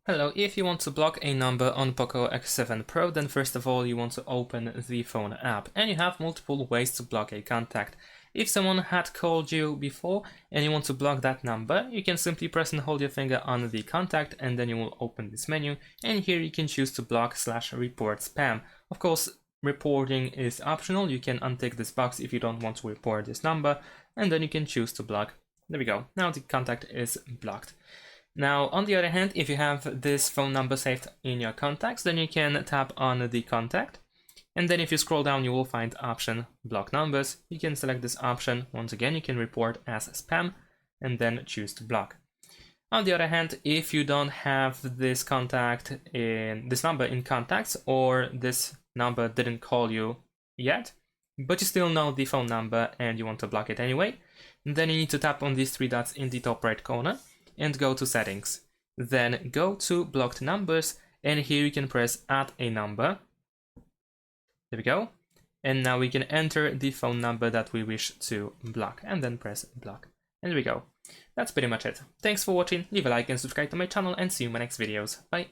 Hello, if you want to block a number on POCO X7 Pro, then first of all you want to open the phone app, and you have multiple ways to block a contact. If someone had called you before and you want to block that number, you can simply press and hold your finger on the contact and then you will open this menu, and here you can choose to block/report spam. Of course, reporting is optional. You can untick this box if you don't want to report this number, and then you can choose to block. There we go. Now the contact is blocked. Now, on the other hand, if you have this phone number saved in your contacts, then you can tap on the contact. And then if you scroll down, you will find option block numbers. You can select this option. Once again, you can report as spam and then choose to block. On the other hand, if you don't have this number in contacts, or this number didn't call you yet, but you still know the phone number and you want to block it anyway, then you need to tap on these three dots in the top right corner and go to settings. Then go to blocked numbers, and here you can press add a number. There we go. And now we can enter the phone number that we wish to block and then press block. And there we go. That's pretty much it. Thanks for watching, leave a like and subscribe to my channel, and see you in my next videos. Bye.